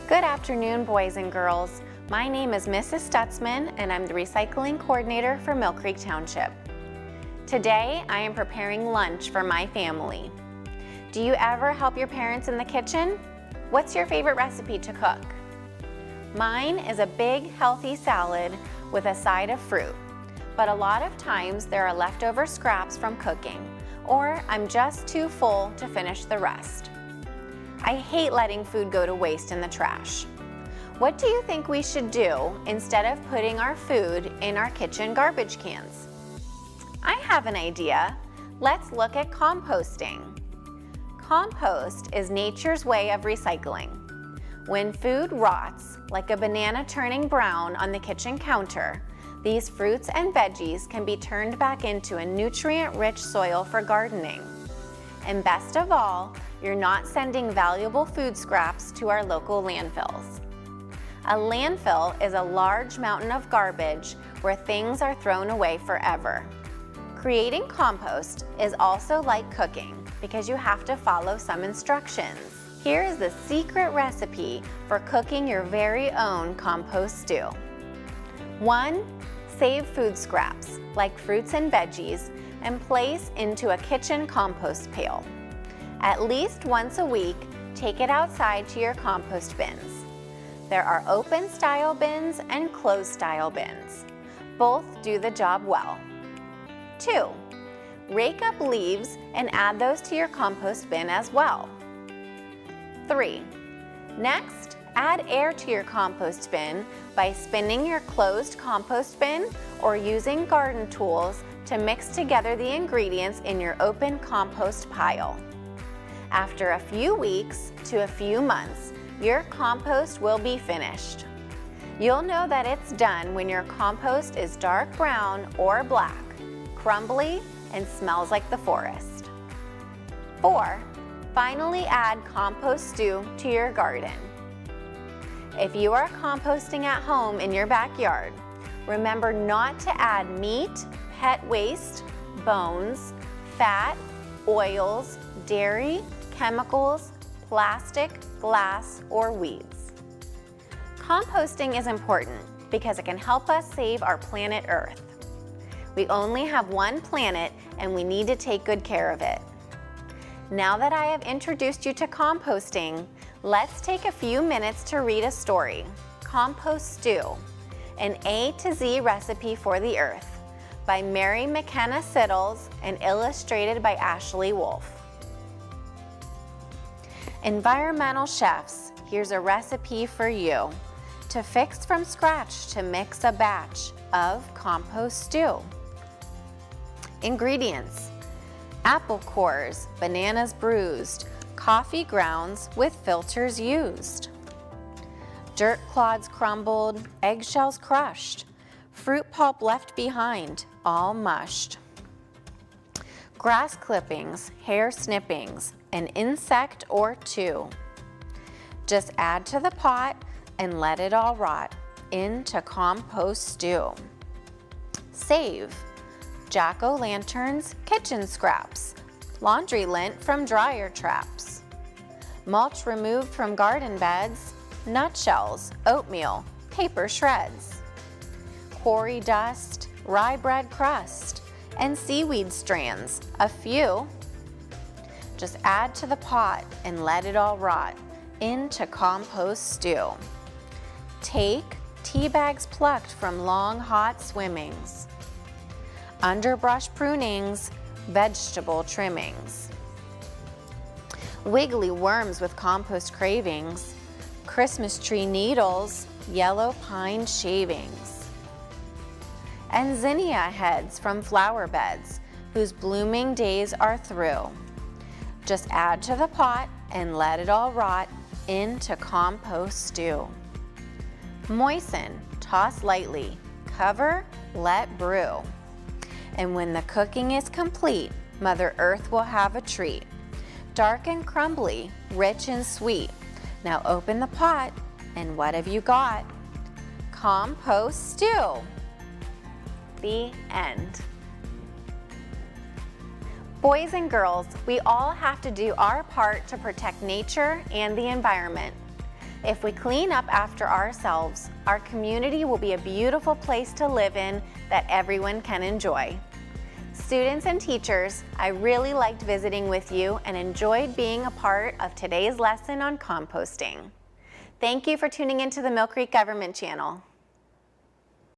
Good afternoon, boys and girls. My name is Mrs. Stutzman, and I'm the recycling coordinator for Millcreek Township. Today, I am preparing lunch for my family. Do you ever help your parents in the kitchen? What's your favorite recipe to cook? Mine is a big, healthy salad with a side of fruit, but a lot of times there are leftover scraps from cooking, or I'm just too full to finish the rest. I hate letting food go to waste in the trash. What do you think we should do instead of putting our food in our kitchen garbage cans? I have an idea. Let's look at composting. Compost is nature's way of recycling. When food rots, like a banana turning brown on the kitchen counter, these fruits and veggies can be turned back into a nutrient-rich soil for gardening. And best of all, you're not sending valuable food scraps to our local landfills. A landfill is a large mountain of garbage where things are thrown away forever. Creating compost is also like cooking because you have to follow some instructions. Here is the secret recipe for cooking your very own compost stew. 1. Save food scraps, like fruits and veggies, and place into a kitchen compost pail. At least once a week, take it outside to your compost bins. There are open style bins and closed style bins. Both do the job well. 2. Rake up leaves and add those to your compost bin as well. 3. Next, add air to your compost bin by spinning your closed compost bin or using garden tools to mix together the ingredients in your open compost pile. After a few weeks to a few months, your compost will be finished. You'll know that it's done when your compost is dark brown or black, crumbly, and smells like the forest. 4. Finally add compost stew to your garden. If you are composting at home in your backyard, remember not to add meat, pet waste, bones, fat, oils, dairy, chemicals, plastic, glass, or weeds. Composting is important because it can help us save our planet Earth. We only have one planet and we need to take good care of it. Now that I have introduced you to composting, let's take a few minutes to read a story, Compost Stew, an A to Z recipe for the earth, by Mary McKenna Siddles and illustrated by Ashley Wolf. Environmental chefs, here's a recipe for you to fix from scratch to mix a batch of compost stew. Ingredients: apple cores, bananas bruised, coffee grounds with filters used, dirt clods crumbled, eggshells crushed, fruit pulp left behind, all mushed, grass clippings, hair snippings, an insect or two. Just add to the pot and let it all rot into compost stew. Save: jack-o'-lanterns, kitchen scraps, laundry lint from dryer traps, mulch removed from garden beds, nutshells, oatmeal, paper shreds, quarry dust, rye bread crust, and seaweed strands, a few. Just add to the pot and let it all rot into compost stew. Take tea bags plucked from long hot swimmings, underbrush prunings, vegetable trimmings, wiggly worms with compost cravings, Christmas tree needles, yellow pine shavings, and zinnia heads from flower beds whose blooming days are through. Just add to the pot and let it all rot into compost stew. Moisten, toss lightly, cover, let brew. And when the cooking is complete, Mother Earth will have a treat. Dark and crumbly, rich and sweet. Now open the pot, and what have you got? Compost stew. The end. Boys and girls, we all have to do our part to protect nature and the environment. If we clean up after ourselves, our community will be a beautiful place to live in that everyone can enjoy. Students and teachers, I really liked visiting with you and enjoyed being a part of today's lesson on composting. Thank you for tuning into the Millcreek Government Channel.